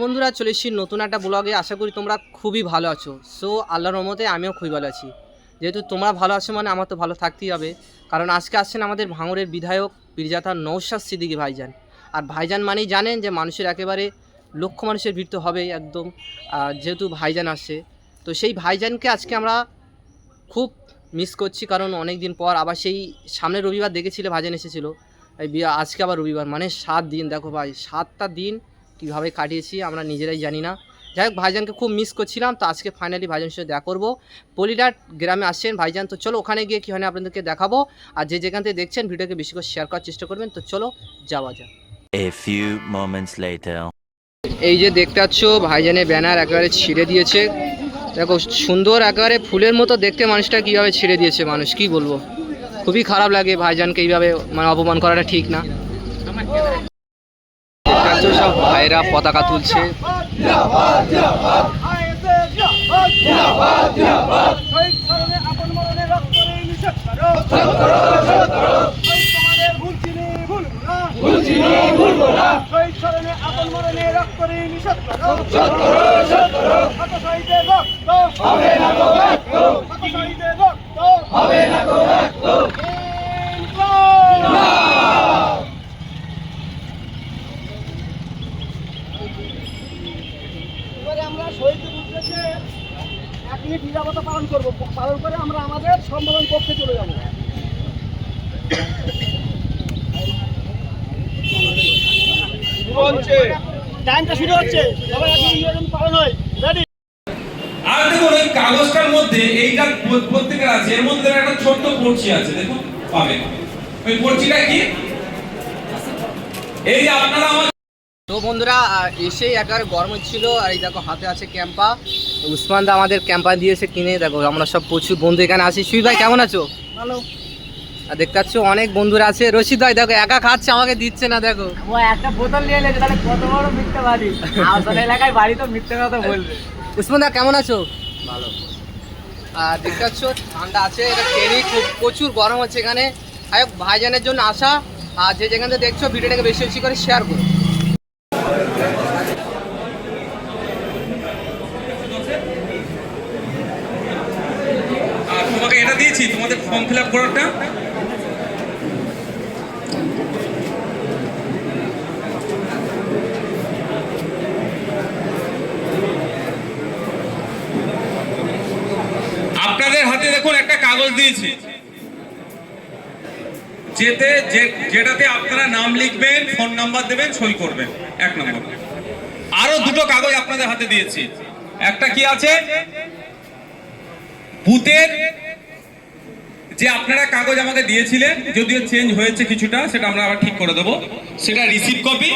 বন্ধুরা, চলে এসেছি নতুন একটা ব্লগে। আশা করি তোমরা খুবই ভালো আছো। সো আল্লাহর রহমতে আমিও খুবই ভালো আছি। যেহেতু তোমরা ভালো আছো মানে আমার তো ভালো থাকতেই হবে, কারণ আজকে আসছেন আমাদের ভাঙড়ের বিধায়ক পীরজাদা নওশাদ সিদ্দিকী ভাইজান। আর ভাইজান মানেই জানেন যে মানুষের একেবারে লক্ষ মানুষের ভিড় তো হবেই একদম, যেহেতু ভাইজান আসছে। তো সেই ভাইজানকে আজকে আমরা খুব মিস করছি, কারণ অনেক দিন পর আবার সেই সামনের রবিবার দেখেছিলে ভাইজান এসেছিলো, আজকে আবার রবিবার, মানে 7 দিন। দেখো ভাই, 7টা দিন কীভাবে কাটিয়েছি আমরা নিজেরাই জানি না। যাই হোক, ভাইজানকে খুব মিস করছিলাম। তো আজকে ফাইনালি ভাইজানের সাথে দেখা করবো। পলিডাট গ্রামে আসছেন ভাইজান। তো চলো ওখানে গিয়ে কী হয় আপনাদেরকে দেখাবো। আর যে যেখান থেকে দেখছেন ভিডিওকে বেশি করে শেয়ার করার চেষ্টা করবেন। তো চলো যাওয়া যাক। A few moments later. এই যে দেখতে পাচ্ছ ভাইজানের ব্যানার একেবারে ছিঁড়ে দিয়েছে। দেখো সুন্দর একেবারে ফুলের মতো দেখতে মানুষটা কীভাবে ছিঁড়ে দিয়েছে। মানুষ কি বলবো, খুবই খারাপ লাগে। ভাইজানকে এইভাবে মানে অপমান করাটা ঠিক না। সব ভাইরা পতাকা তুলছে। আমরা শহীদ উদ্দেশ্যে 1 মিনিট নিরাপত্তা পালন করব। পালন করে আমরা আমাদের সম্মেলন কক্ষে চলে যাব। টাইমটা শুরু হচ্ছে, সবাই এখন পালন হয়। রেডি? আর দেখুন এই কাগজটার মধ্যে এইটা প্রত্যেকের আছে, এর মধ্যে একটা ছোট্ট পর্চি আছে, দেখুন পাবেন। ওই পর্চিটা কি? এই যে আপনারা তো বন্ধুরা, এসেই একেবারে গরম ছিল। আর এই দেখো হাতে আছে ক্যাম্পা। উসমান দা আমাদের ক্যাম্পা দিয়েছে কিনে। দেখো আমরা সব প্রচুর বন্ধু এখানে আছি। সুই ভাই কেমন আছো? ভালো। আর দেখতে পাচ্ছ অনেক বন্ধুরা আছে। রশিদ ভাই দেখো একা খাচ্ছে, আমাকে দিচ্ছে না। দেখো ও একটা বোতল নিয়ে এলেছে, তাহলে কত বড় মিথ্যাবাদী। আমাদের এলাকায় বাড়ি তো মিথ্যে কথা বলবে। উসমান দা কেমন আছো? ভালো। আর দেখতে পাচ্ছ ঠান্ডা আছে, এটা ট্রেনে খুব প্রচুর গরম হচ্ছে এখানে। ভাইজানের জন্য আসা। আর যে যেখানে দেখছো ভিডিওটাকে বেশি বেশি করে শেয়ার করো। তোমাকে এটা দিয়েছি, তোমাদের ফর্ম ফিল আপ করাটা। আপনাদের হাতে দেখুন একটা কাগজ দিয়েছি, যেটাতে আপনারা নাম লিখবেন, ফোন নাম্বার দেবেন, সই করবেন। 1 নম্বর। আরো 2টো কাগজ আপনাদের হাতে দিয়েছি। একটা কি আছে, বুথের যে আপনারা কাগজ আমাকে দিয়েছিলেন, যদিও চেঞ্জ হয়েছে কিছুটা, সেটা আমরা আবার ঠিক করে দেবো, সেটা রিসিভ কপি।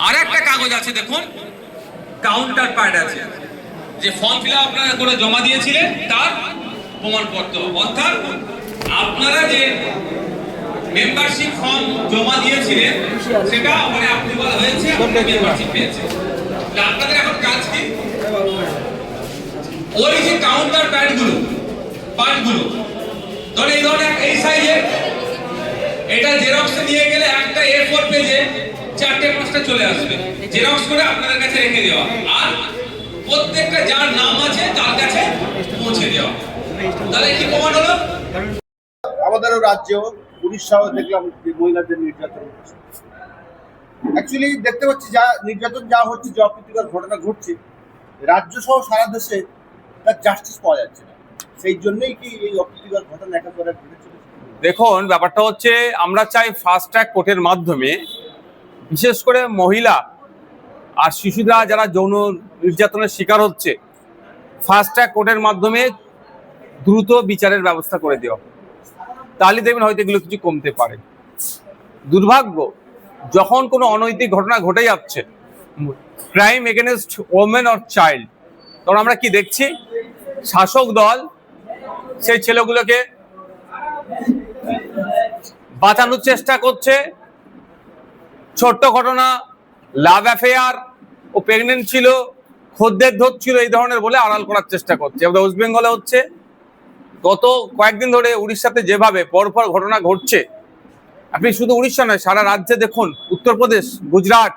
আর একটা কাগজ আছে দেখুন, কাউন্টার পার্ট আছে, যে ফর্ম ফিল আপ আপনারা করে জমা দিয়েছিলেন তার প্রমাণপত্র। অর্থাৎ আপনারা যে মেম্বারশিপ ফর্ম জমা দিয়েছিলেন সেটা মানে অ্যাপ্রুভাল হয়েছে, আপনারা মেম্বারশিপ পেয়েছেন। আপনাদের এখন কাজ কি, ওই যে কাউন্টার পার্টগুলো ধরে এই ধরনের এই সাইজের, এটা জেরক্সে নিয়ে গেলে একটা A4 পেজে 4-5টা চলে আসবে। জেরক্স করে আপনাদের কাছে রেখে দেওয়া, আর প্রত্যেকটা যার নাম আছে তার কাছে পৌঁছে দেওয়া। তাহলে কি প্রমাণ হলো? আমাদেরও রাজ্যেও উড়িষ্যাও দেখলাম মহিলাদের নির্যাতন হচ্ছে। অ্যাকচুয়ালি দেখতে পাচ্ছি যা নির্যাতন যা হচ্ছে, যে অপ্রীতিকর ঘটনা ঘটছে রাজ্য সহ সারা দেশে, তার জাস্টিস পাওয়া যাচ্ছে না। সেই জন্যই কি এই অপ্রীতিকর ঘটনা একেবারে ঘটেছে? দেখুন, ব্যাপারটা হচ্ছে আমরা চাই ফাস্ট ট্র্যাক কোর্টের মাধ্যমে, বিশেষ করে মহিলা আর শিশুরা যারা যৌন নির্যাতনের শিকার হচ্ছে, ফাস্ট ট্র্যাক কোর্টের মাধ্যমে দ্রুত বিচারের ব্যবস্থা করে দেওয়া। তাহলে দেখবেন হয়তো এগুলো কিছু কমতে পারে। দুর্ভাগ্য, যখন কোনো অনৈতিক ঘটনা ঘটে যাচ্ছে, crime against women or child, তখন আমরা কি দেখছি, শাসক দল সেই ছেলেগুলোকে বাঁচানোর চেষ্টা করছে। ছোট্ট ঘটনা, লাভ অ্যাফেয়ার, ও প্রেগনেন্ট ছিল, খদ্দের ধরছিল, এই ধরনের বলে আড়াল করার চেষ্টা করছে। ওয়েস্ট বেঙ্গলে হচ্ছে, গত কয়েকদিন ধরে উড়িষ্যাতে যেভাবে পরপর ঘটনা ঘটছে, আপনি শুধু উড়িষ্যা নয় সারা রাজ্যে দেখুন, উত্তরপ্রদেশ, গুজরাট,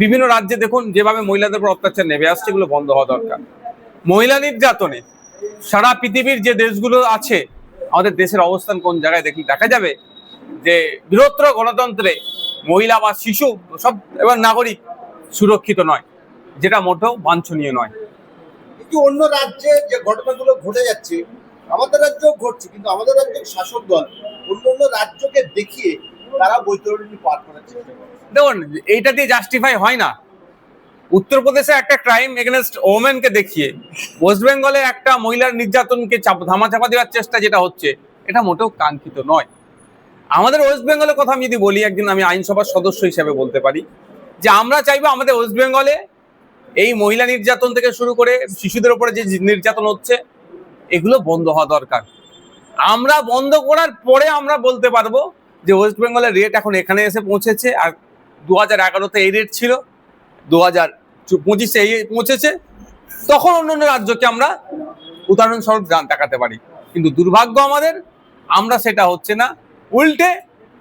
বিভিন্ন রাজ্যে দেখুন যেভাবে মহিলাদের উপর অত্যাচার নেমে আসছে, এগুলো বন্ধ হওয়া দরকার। মহিলা নির্যাতনে সারা পৃথিবীর যে দেশগুলো আছে, আমাদের দেশের অবস্থান কোন জায়গায় দেখলে দেখা যাবে যে বৃহত্তর গণতন্ত্রে মহিলা বা শিশু সব এবং নাগরিক সুরক্ষিত নয়, যেটা মোটেও বাঞ্ছনীয় নয়। কিন্তু অন্য রাজ্যে যে ঘটনাগুলো ঘটে যাচ্ছে আমাদের রাজ্যেও ঘটছে, কিন্তু আমাদের রাজ্যের শাসক দল অন্য অন্য রাজ্যকে দেখিয়ে তারা বৈতরণী পার করার চেষ্টা করে। দেখুন, এইটা দিয়ে জাস্টিফাই হয় না। উত্তরপ্রদেশে একটা ক্রাইম এগেনস্ট ওমেনকে দেখিয়ে ওয়েস্ট বেঙ্গলে একটা মহিলার নির্যাতনকে ধামাচাপা দেওয়ার চেষ্টা যেটা হচ্ছে, এটা মোটেও কাঙ্ক্ষিত নয়। আমাদের ওয়েস্ট বেঙ্গলের কথা আমি যদি বলি, একদিন আমি আইনসভার সদস্য হিসেবে বলতে পারি যে আমরা চাইবো আমাদের ওয়েস্ট বেঙ্গলে এই মহিলা নির্যাতন থেকে শুরু করে শিশুদের উপরে যে নির্যাতন হচ্ছে, এগুলো বন্ধ হওয়া দরকার। আমরা বন্ধ করার পরে আমরা বলতে পারবো যে ওয়েস্ট বেঙ্গলের রেট এখন এখানে এসে পৌঁছেছে, আর 2011-তে এই রেট ছিল, 2025-এ এই পৌঁছেছে, তখন অন্য রাজ্যকে আমরা উদাহরণস্বরূপ দেখাতে পারি। কিন্তু দুর্ভাগ্য আমাদের, আমরা সেটা হচ্ছে না, উল্টে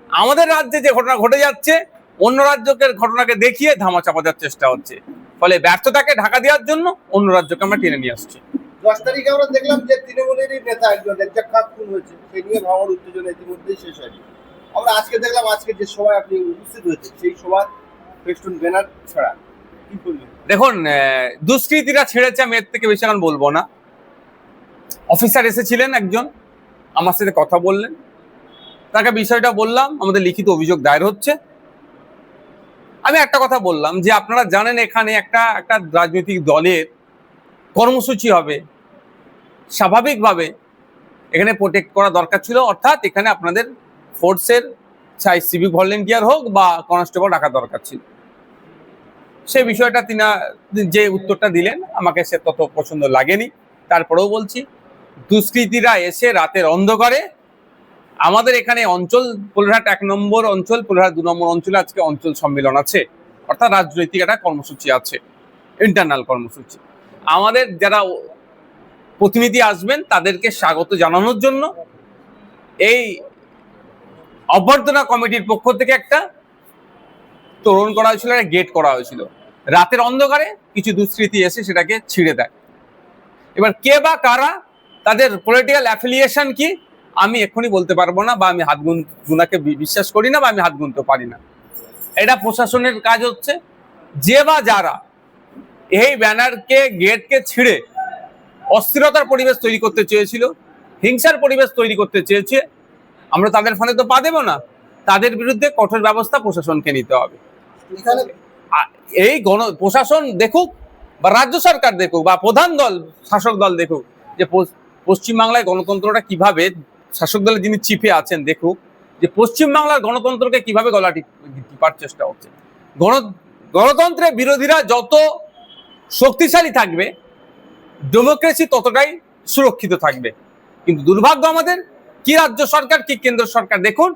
আমাদের রাজ্যে যে ঘটনা ঘটে যাচ্ছে অন্য রাজ্যের ঘটনাকে দেখিয়ে ধামাচাপা দেওয়ার চেষ্টা হচ্ছে। ফলে ব্যর্থতাকে ঢাকা দেওয়ার জন্য অন্য রাজ্যকে আমরা টেনে নিয়ে আসছি। 10 তারিখে আমরা দেখলাম যে তৃণমূলেরই নেতা একজন রেজ্জাক খান খুন হয়েছে, সেই নিয়ে ভাঙর উত্তেজনা ইতিমধ্যেই শেষ হয়নি। আমরা আজকে দেখলাম আজকে যে সভায় আপনি উপস্থিত হয়েছে, সেই সভার ফেস্টুন ব্যানার ছাড়া কি করলেন? দেখুন, দুষ্কৃতীরা ছেড়েছে, আমি এর থেকে বেশি এখন বলবো না। অফিসার এসেছিলেন একজন, আমার সাথে কথা বললেন, তাকে বিষয়টা বললাম, আমাদের লিখিত অভিযোগ দায়ের হচ্ছে। আমি একটা কথা বললাম যে আপনারা জানেন এখানে একটা রাজনৈতিক দলের কর্মসূচি হবে, স্বাভাবিকভাবে এখানে প্রোটেক্ট করা দরকার ছিল, অর্থাৎ এখানে আপনাদের ফোর্সের চাই সিভিক ভলেন্টিয়ার হোক বা কনস্টেবল রাখা দরকার ছিল। সেই বিষয়টা তিনি যে উত্তরটা দিলেন আমাকে সে তত পছন্দ লাগেনি। তারপরেও বলছি, দুষ্কৃতীরা এসে রাতের অন্ধকারে আমাদের এখানে অঞ্চল পোলরহাট 1 নম্বর অঞ্চল, পোলরহাট 2 নম্বর অঞ্চলে আজকে অঞ্চল সম্মেলন আছে, অর্থাৎ রাজনৈতিক একটা কর্মসূচি আছে, ইন্টারনাল কর্মসূচি। আমাদের যারা প্রতিনিধি আসবেন তাদেরকে স্বাগত জানানোর জন্য এই অভ্যর্থনা কমিটির পক্ষ থেকে একটা তোরণ করা হয়েছিল, একটা গেট করা হয়েছিল। রাতের অন্ধকারে কিছু দুষ্কৃতী এসে সেটাকে ছিঁড়ে দেয়। এবার কে বা কারা, তাদের পলিটিক্যাল অ্যাফিলিয়েশন কি, আমি এক্ষুনি বলতে পারবো না, বা আমি হাত গুনাকে বিশ্বাস করি না, বা আমি হাত গুনতে পারি না। এটা প্রশাসনের কাজ হচ্ছে। যে বা যারা এই ব্যানারকে গেটকে ছিঁড়ে অস্থিরতার পরিবেশ তৈরি করতে চেয়েছিল, হিংসার পরিবেশ তৈরি করতে চেয়েছে, আমরা তাদের ফলে তো পা দেবো না। তাদের বিরুদ্ধে কঠোর ব্যবস্থা প্রশাসনকে নিতে হবে। এখানে এই প্রশাসন দেখুক, বা রাজ্য সরকার দেখুক, বা প্রধান দল শাসক দল দেখুক যে পশ্চিমবাংলায় গণতন্ত্রটা কিভাবে, শাসক দলের যিনি চিফে আছেন দেখুক যে পশ্চিমবাংলার গণতন্ত্রকে কিভাবে গলা টিপার চেষ্টা হচ্ছে। গণতন্ত্রের বিরোধীরা যত শক্তিশালী থাকবে, ডেমোক্রেসি ততটাই সুরক্ষিত থাকবে। কিন্তু দুর্ভাগ্য আমাদের, কি রাজ্য সরকার কি কেন্দ্র সরকার দেখুন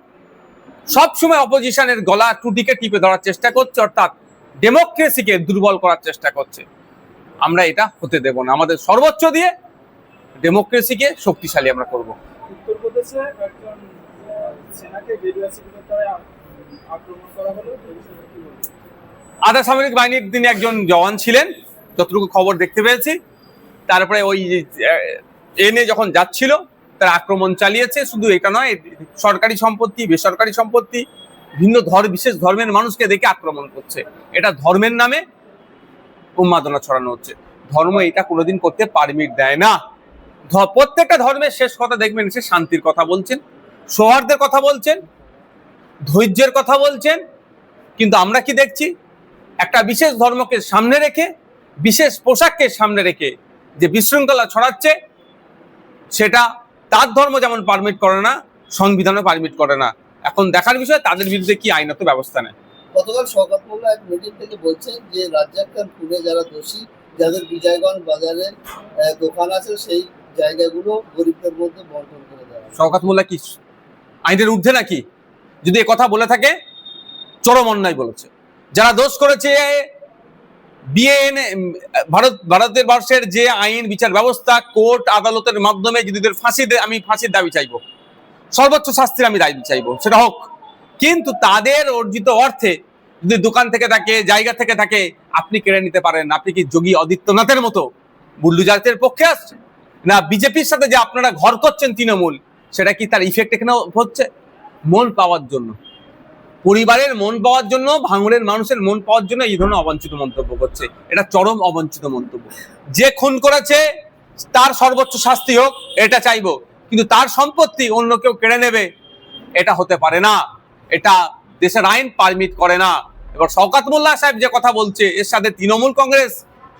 সবসময় অপোজিশনের গলা টুটিকে টিপে ধরার চেষ্টা করছে, অর্থাৎ ডেমোক্রেসিকে দুর্বল করার চেষ্টা করছে। আমরা এটা হতে দেব না। আমাদের সর্বোচ্চ দিয়ে ডেমোক্রেসিকে শক্তিশালী আমরা করব। উত্তরপ্রদেশে একজন সেনাকে বিডিআরসির দ্বারা আক্রমণ করা হলো, আধা সামরিক বাহিনীর তিনি একজন জওয়ান ছিলেন, যতটুকু খবর দেখতে পেয়েছি। তারপরে ওই এনে যখন যাচ্ছিল তারা আক্রমণ চালিয়েছে। শুধু এটা নয়, সরকারি সম্পত্তি, বেসরকারি সম্পত্তি, ভিন্ন বিশেষ ধর্মের মানুষকে দেখে আক্রমণ করছে। এটা ধর্মের নামে উন্মাদনা ছড়ানো হচ্ছে। ধর্ম এটা কোনোদিন করতে পারমিট দেয় না। প্রত্যেকটা ধর্মের শেষ কথা দেখবেন, সে শান্তির কথা বলছেন, সৌহার্দ্যের কথা বলছেন, ধৈর্যের কথা বলছেন। কিন্তু আমরা কি দেখছি, একটা বিশেষ ধর্মকে সামনে রেখে, বিশেষ পোশাককে সামনে রেখে যে বিশৃঙ্খলা ছড়াচ্ছে, সেটা তার ধর্ম যেমন পারমিট করে না, সংবিধানও পারমিট করে না। এখন দেখার বিষয় তাদের বিরুদ্ধে কি আইনত ব্যবস্থা নেয়। গতকাল শওকত মোল্লা এক মিটিং থেকে বলছেন যে রাজ্জাক খান খুনে যারা দোষী, যাদের বিজয়গঞ্জ বাজারে দোকান আছে, সেই জায়গাগুলো গরিবদের মধ্যে বন্টন করে দেওয়া। শওকত মোল্লা কি আইনের ঊর্ধ্বে নাকি? যদি এ কথা বলে থাকে চরম অন্যায় বলেছে। যারা দোষ করেছে, ভারতের বর্ষের যে আইন বিচার ব্যবস্থা, কোর্ট আদালতের মাধ্যমে যদি আমি ফাঁসির দাবি চাইবো, সর্বোচ্চ শাস্তির আমি দাবি চাইবো, সেটা হোক। কিন্তু তাদের অর্জিত অর্থে যদি দোকান থেকে থাকে, জায়গা থেকে থাকে, আপনি কেড়ে নিতে পারেন। আপনি কি যোগী আদিত্যনাথের মতো বুল্ডুজারদের পক্ষে আসছে না? বিজেপির সাথে যে আপনারা ঘর করছেন তৃণমূল, সেটা কি তার ইফেক্ট এখানে হচ্ছে? মন পাওয়ার জন্য, পরিবারের মন পাওয়ার জন্য, ভাঙড়ের মানুষের মন পাওয়ার জন্য এই ধরনের অবাঞ্ছিত মন্তব্য করছে। এটা চরম অবাঞ্ছিত মন্তব্য। যে খুন করেছে তার সর্বোচ্চ শাস্তি হোক, এটা চাইবো, কিন্তু তার সম্পত্তি অন্য কেউ কেড়ে নেবে, এটা হতে পারে না। এটা দেশের আইন পারমিট করে না। এবার শওকত মোল্লা সাহেব যে কথা বলছে, এর সাথে তৃণমূল কংগ্রেস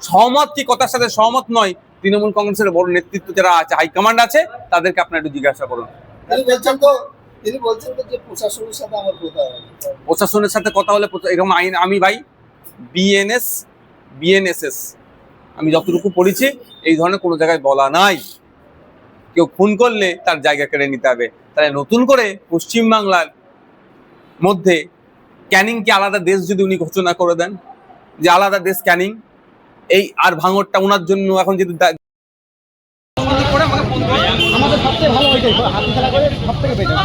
সহমত কি কথার সাথে সহমত নয়, তৃণমূল কংগ্রেসের বড় নেতৃত্ব যারা আছে, হাইকমান্ড আছে, তাদেরকে আপনার একটু জিজ্ঞাসা করুন। তিনি বলছেন তো যে প্রশাসনের সাথে আমার কথা হয়। প্রশাসনের সাথে কথা হলে এরকম আইন, আমি ভাই বিএনএসএস আমি যতটুকু পড়েছি, এই ধরনের কোনো জায়গায় বলা নাই কেউ খুন করলে তার জায়গা কেড়ে নিতে হবে। তাহলে নতুন করে পশ্চিমবাংলার মধ্যে ক্যানিংকে আলাদা দেশ যদি উনি ঘোষণা করে দেন, যে আলাদা দেশ ক্যানিং, এই আর ভাঙড়টা ওনার জন্য এখন যদি আমাদের সবচেয়ে ভালো ওইটাই, হাতি খেলা করে সব থেকে বেটার।